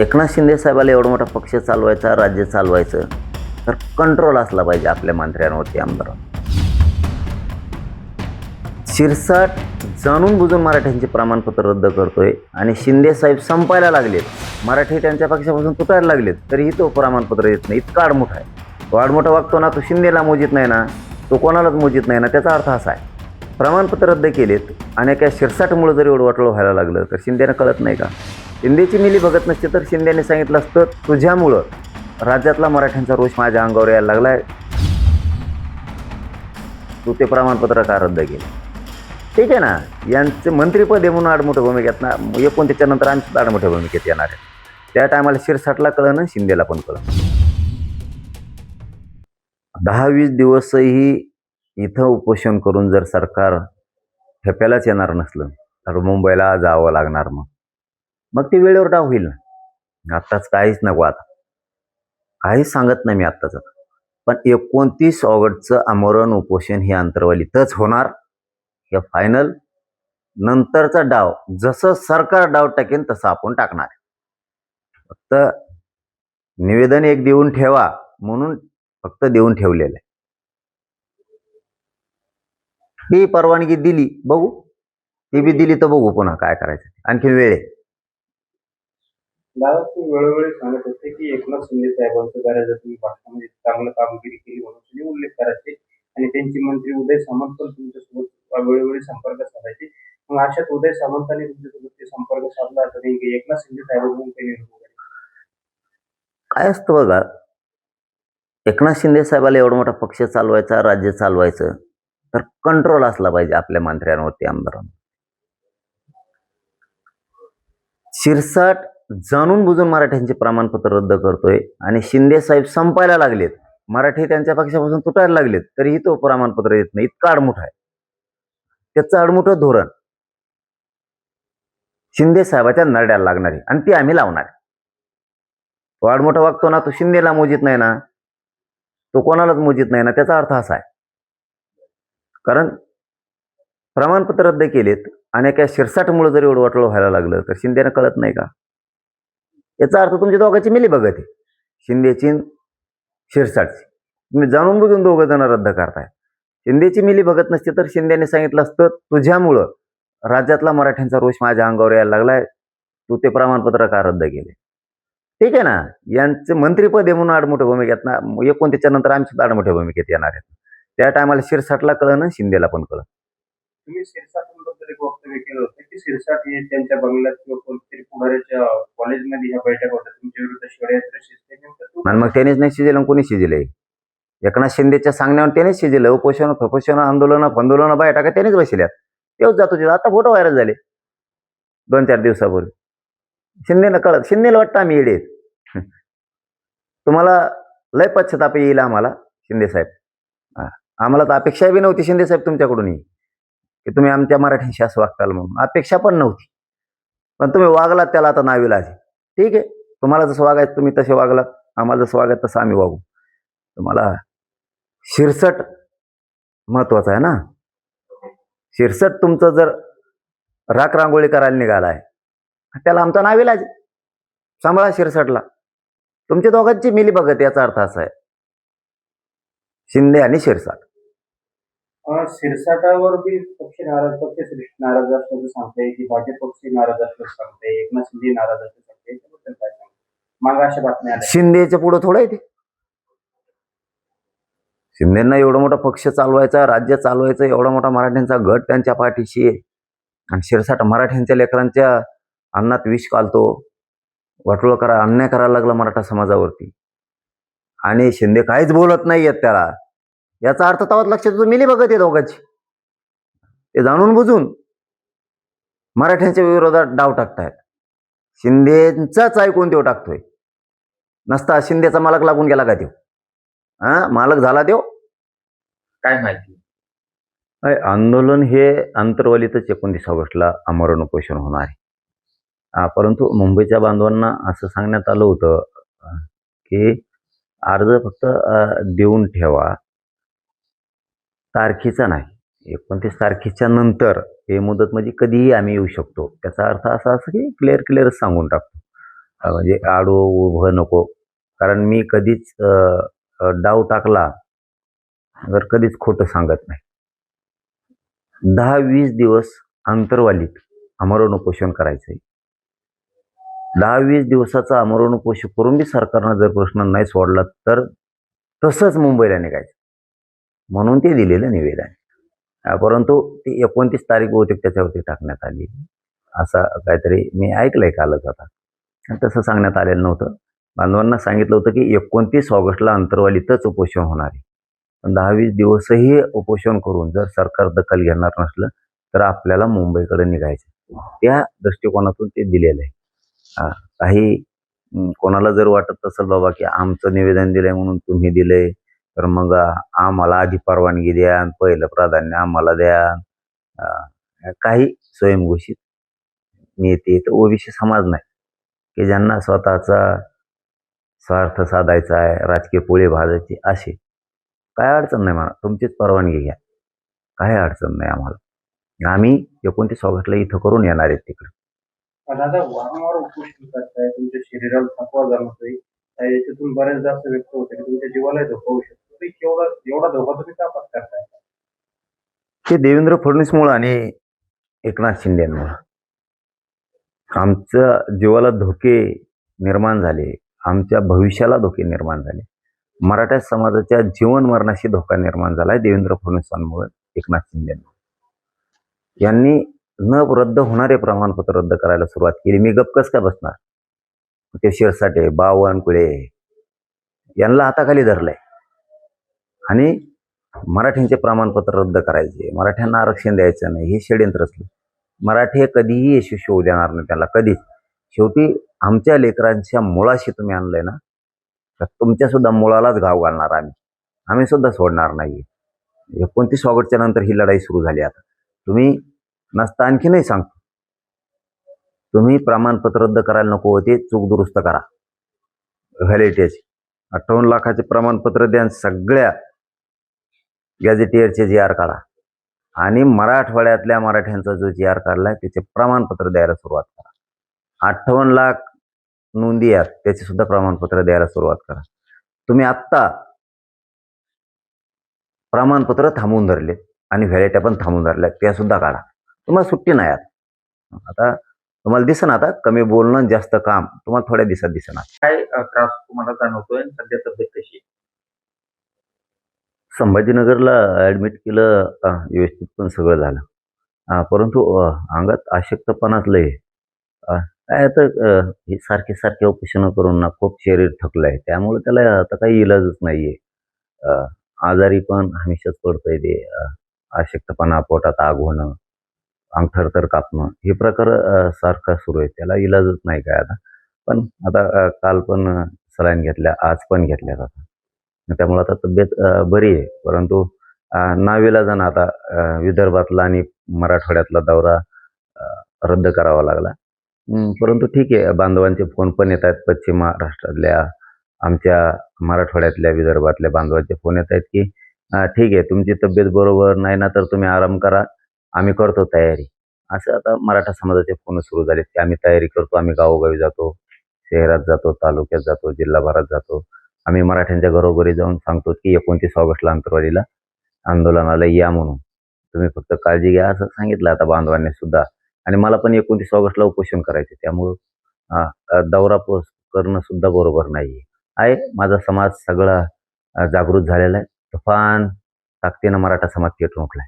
एकनाथ शिंदे साहेबाला एवढा मोठा पक्ष चालवायचा, राज्य चालवायचं, तर कंट्रोल असला पाहिजे आपल्या मंत्र्यांवरती, आमदारांवर. शिरसाट जाणून बुजून मराठ्यांचे प्रमाणपत्र रद्द करतोय आणि शिंदे साहेब संपायला लागलेत, मराठी त्यांच्या पक्षापासून तुटायला लागलेत, तरीही तो प्रमाणपत्र येत नाही. इतका आडमोठा आहे. तो आडमोठा वागतो ना, तो शिंदेला मोजित नाही ना, तो कोणालाच मोजित नाही ना. त्याचा अर्थ असा आहे, प्रमाणपत्र रद्द केलेत आणि त्या शिरसाटमुळे जर एवढं वाटोळं व्हायला लागलं तर शिंदेनं कळत नाही का? शिंदेची मिली बघत नसते तर शिंदेने सांगितलं असतं, तुझ्यामुळं राज्यातला मराठ्यांचा रोष माझ्या अंगावर यायला लागलाय, तू ते प्रमाणपत्र का रद्द केले? ठीक आहे ना, यांचे मंत्रीपद आहे म्हणून आडमोठ्या भूमिकेत ना, 29 नंतर आम्ही सुद्धा आडमोठ्या भूमिकेत येणार आहे. त्या टायमाला शिरसाटला कळलं ना, शिंदेला पण कळलं. 10-20 दिवसही इथं उपोषण करून जर सरकार ठेप्यालाच येणार नसलं तर मुंबईला जावं लागणार. मग ते वेळेवर डाव होईल ना. आत्ताच काहीच नको, आता काहीच सांगत नाही मी आत्ताच. पण 29 ऑगस्टचं आमरण उपोषण हे अंतरवालीतच होणार, हे फायनल. नंतरचा डाव जसं सरकार डाव टाकेन तसं आपण टाकणार. फक्त निवेदन एक देऊन ठेवा म्हणून फक्त देऊन ठेवलेलं आहे. ही परवानगी दिली, बघू. ती बी दिली तर बघू पुन्हा काय करायचं. आणखी वेळ आहे. दादा, तू वेळोवेळी सांगत होते की एकनाथ शिंदे साहेबांचं बऱ्याचदा तुम्ही भाषणामध्ये चांगलं कामगिरी केली म्हणून तुम्ही उल्लेख करायचे आणि त्यांचे मंत्री उदय सामंत पण तुमच्यासोबत वेळोवेळी संपर्क साधायचे. मग अशात उदय सामंतांनी तुमच्यासोबत ते संपर्क साधला तर एकनाथ शिंदे साहेबांकडून केले काय असतं बघा, एकनाथ शिंदे साहेबाला एवढा मोठा पक्ष चालवायचा, राज्य चालवायचं, तर कंट्रोल असला पाहिजे आपल्या मंत्र्यांवरती, आमदारांवर. शिरसाट जाणून बुजून मराठ्यांचे प्रमाणपत्र रद्द करतोय आणि शिंदे साहेब संपायला लागलेत, मराठी त्यांच्या पक्षापासून तुटायला लागलेत, तरीही तो प्रमाणपत्र येत नाही. इतका आडमुठा आहे. त्याचं आडमुठं धोरण शिंदे साहेबाच्या नरड्याला लागणार आहे आणि ती आम्ही लावणार आहे. तो आडमोठा वागतो ना, तो शिंदेला मोजित नाही ना, तो कोणालाच मोजित नाही ना. त्याचा अर्थ असा आहे, कारण प्रमाणपत्र रद्द केलेत आणि त्या शिरसाटमुळे जर एवढं वाटोळं व्हायला लागलं तर शिंदेनं कळत नाही का? याचा अर्थ तुमच्या दोघांची मिली बघत आहे, शिंदेची शिरसाटची. तुम्ही जाणून बघून दोघं जण रद्द करताय. शिंदेची मिली बघत नसते तर शिंदेने सांगितलं असतं, तुझ्यामुळं राज्यातला मराठ्यांचा रोष माझ्या अंगावर यायला लागलाय, तू ते प्रमाणपत्र का रद्द केले? ठीक आहे ना, यांचे मंत्रीपद आहे म्हणून आडमोठ्या भूमिकेत ना, 29 नंतर आम्ही सुद्धा आडमोठ्या भूमिकेत येणार आहेत. त्या टायमाला शिरसाटला कळलं ना, शिंदेला पण कळलं. तुम्ही शिरसाटांबद्दल एक वक्तव्य केलं होतं की शिरसाट हे त्यांच्या बंगल्यात किंवा कोणत्यातरी पुढाऱ्याच्या कॉलेजमध्ये ह्या बैठक होत्या, तुमच्या विरुद्ध षडयंत्र शिजते. आणि मग त्यानेच नाही शिजेलं, कोणी शिजलंय? एकनाथ शिंदेच्या सांगण्यावर त्यानेच शिजलं. उपोषण फपोषण आंदोलन बाहेर टाका त्यानेच बसल्यात. तेव्हाच जातो तिथं. आता फोटो व्हायरल झाले 2-4 दिवसापूर्वी. शिंदेला कळत, शिंदेला वाटतं आम्ही येडे आहेत. तुम्हाला लय पश्चाताप येईल आम्हाला शिंदे साहेब. आम्हाला तर अपेक्षा बी नव्हती शिंदे साहेब तुमच्याकडूनही, की तुम्ही आमच्या मराठ्यांशी असं वागताल म्हणून. अपेक्षा पण नव्हती, पण तुम्ही वागलात त्याला आता नाविलाज. ठीक आहे, तुम्हाला जसं वागायचं तुम्ही तसे वागलात, आम्हाला जसं वागायचं तसं आम्ही वागू. तुम्हाला शिरसट महत्वाचं आहे ना. शिरसट तुमचं जर राख रांगोळी करायला निघालाय, त्याला आमचा नाविलाज. सांभाळा शिरसटला. तुमच्या दोघांची मिली बघत, याचा अर्थ असा आहे, शिंदे आणि शिरसाट. शिरसाटावर बी पक्ष नाराज असल्याचं सांगताय की भाजप पक्ष नाराज असल्याचं सांगताय, एकनाथ शिंदे नाराज असल्याचं सांगताय, त्याबद्दल काय सांगताय? मग अशा बातम्या आल्या. शिंदेच्या पुढं थोडं आहे ते. शिंदेना एवढा मोठा पक्ष चालवायचा, राज्य चालवायचं, एवढा मोठा मराठ्यांचा गट त्यांच्या पाठीशी आहे, आणि शिरसाट मराठ्यांच्या लेकरांच्या अन्नात विष घालतो, वाटोळं अन्याय करायला लागला मराठा समाजावरती, आणि शिंदे काहीच बोलत नाहीयेत त्याला. याचा अर्थ तवाच लक्षात येतो, मिली बघत आहे दोघांची. ते जाणून बुजून मराठ्यांच्या विरोधात डाव टाकतायत. शिंदेचाच ऐकून देव टाकतोय. नसता शिंदेचा मालक लागून गेला का देव? मालक झाला देव? काय माहिती. आंदोलन हे अंतरवालीतच 29 ऑगस्टला आमरण उपोषण होणार आहे. परंतु मुंबईच्या बांधवांना असं सांगण्यात आलं होतं की अर्ज फक्त देऊन ठेवा, तारखेचा नाही. 29 तारखेच्या नंतर हे मुदत म्हणजे कधीही आम्ही येऊ शकतो. त्याचा अर्थ असा की क्लिअर सांगून टाकतो. म्हणजे आडो उभं नको. कारण मी कधीच डाव टाकला तर कधीच खोटं सांगत नाही. 10-20 दिवस अंतरवालीत आमरण उपोषण करायचंय. 10-20 दिवसाचं आमरण उपोषण करून बी सरकारनं जर प्रश्न नाही सोडला तर तसंच मुंबईला निघायचं. म्हणून ते दिलेलं निवेदन. परंतु ती 29 तारीख बहुतेक त्याच्यावरती टाकण्यात आली. असं काहीतरी मी ऐकलंय कालच आता. आणि तसं सांगण्यात आलेलं नव्हतं. बांधवांना सांगितलं होतं की 29 ऑगस्टला अंतरवालीतच उपोषण होणार आहे. पण 10-20 दिवसही उपोषण करून जर सरकार दखल घेणार नसलं तर आपल्याला मुंबईकडे निघायचं. त्या दृष्टिकोनातून ते दिलेलं आहे. काही कोणाला जर वाटत असेल बाबा की आमचं निवेदन दिलंय म्हणून तुम्ही दिलंय तर मग आम्हाला आधी परवानगी द्या आणि पहिलं प्राधान्य आम्हाला द्या. काही स्वयंघोषित नेते तर ओबीसी समाज नाही की ज्यांना स्वतःचा स्वार्थ साधायचा आहे, राजकीय पोळी भाजायची असे. काय अडचण नाही मला, तुमचीच परवानगी घ्या, काही अडचण नाही आम्हाला. आम्ही 29 ऑगस्टला इथं करून येणार आहेत तिकडे. दादा वारंवार उपोषण करताय, तुमच्या शरीराला थकवा जाणवतोय, याच्यातून बऱ्याचदा असं व्यक्त होतं की तुमच्या जीवाला धोका होऊ शकतो. एवढा धोका तुम्ही का पत्करताय? ते देवेंद्र फडणवीसमुळं आणि एकनाथ शिंदेमुळं आमच्या जीवाला धोके निर्माण झाले, आमच्या भविष्याला धोके निर्माण झाले. मराठा समाजाच्या जीवन मरणाशी धोका निर्माण झालाय देवेंद्र फडणवीसांमुळे, एकनाथ शिंदेमुळे. यांनी न रद्द होणारे प्रमाणपत्र रद्द करायला सुरुवात केली. मी गप्प कस काय बसणार? ते शिरसाटे, बावनकुळे यांना हाताखाली धरलंय आणि मराठ्यांचे प्रमाणपत्र रद्द करायचे, मराठ्यांना आरक्षण द्यायचं नाही, हे षड्यंत्र असलं. मराठी कधीही यशस्वी होऊ देणार नाही त्याला, कधीच. शेवटी आमच्या लेकरांच्या मुळाशी तुम्ही आणलंय ना, तर तुमच्या सुद्धा मुळालाच घाव घालणार आम्ही सुद्धा सोडणार नाही. 29 ऑगस्टच्या नंतर ही लढाई सुरू झाली. आता तुम्ही नसता आणखीनही सांगतो, तुम्ही प्रमाणपत्र रद्द करायला नको होते, चूक दुरुस्त करा. व्हॅलिडिटीचे 58 लाखाचे प्रमाणपत्र द्या, सगळ्या गॅझेटियरचे GR काढा आणि मराठवाड्यातल्या मराठ्यांचा जो GR काढलाय त्याचे प्रमाणपत्र द्यायला सुरुवात करा. 58 लाख नोंदी आहेत, त्याचे सुद्धा प्रमाणपत्र द्यायला सुरुवात करा. तुम्ही आत्ता प्रमाणपत्र थांबवून धरले आणि व्हॅलिडिटी पण थांबवून धरल्या, त्या सुद्धा काढा. तुम्हाला सुट्टी नाही आता तुम्हाला दिसन, आता कमी बोलणं जास्त काम तुम्हाला थोड्या दिवसात दिसणार. काय त्रास तुम्हाला जाणवतोय? सध्या तब्येत कशी? संभाजीनगरला ऍडमिट केलं, व्यवस्थित पण सगळं झालं. परंतु अंगात अशक्तपणाच लय. काय आता हे सारखे सारखे उपोषण करून ना खूप शरीर थकलंय, त्यामुळे त्याला आता काही इलाजच नाहीये. आजारी पण हमेशाच पडतंय ते. अशक्तपणा, पोटात आग होणं, अंग थरथर कापणं, हे प्रकार सारखा सुरू आहे. त्याला इलाजच नाही काय आता. पण आता काल पण सलाईन घेतल्या, आज पण घेतल्यात आता. त्यामुळे आता तब्येत बरी आहे. परंतु नाविलाजानं आता विदर्भातला आणि मराठवाड्यातला दौरा रद्द करावा लागला. परंतु ठीक आहे, बांधवांचे फोन पण येत आहेत. पश्चिम महाराष्ट्रातल्या, आमच्या मराठवाड्यातल्या, विदर्भातल्या बांधवांचे फोन येत आहेत की ठीक आहे, तुमची तब्येत बरोबर नाही ना तर तुम्ही आराम करा, आम्ही करतो तयारी. असं आता मराठा समाजाचे फोन सुरू झाले की आम्ही तयारी करतो, आम्ही गावोगावी जातो, शहरात जातो, तालुक्यात जातो, जिल्हाभरात जातो. आम्ही मराठ्यांच्या घरोघरी जाऊन सांगतो की 29 ऑगस्टला अंतरवालीला आंदोलनाला या म्हणून, तुम्ही फक्त काळजी घ्या, असं सांगितलं आता बांधवांनी सुद्धा. आणि मला पण 29 ऑगस्टला उपोषण करायचे, त्यामुळं दौरा करणं सुद्धा बरोबर नाही आहे. माझा समाज सगळा जागृत झालेला आहे. तुफान ताकदीनं मराठा समाज पेटून उठलाय.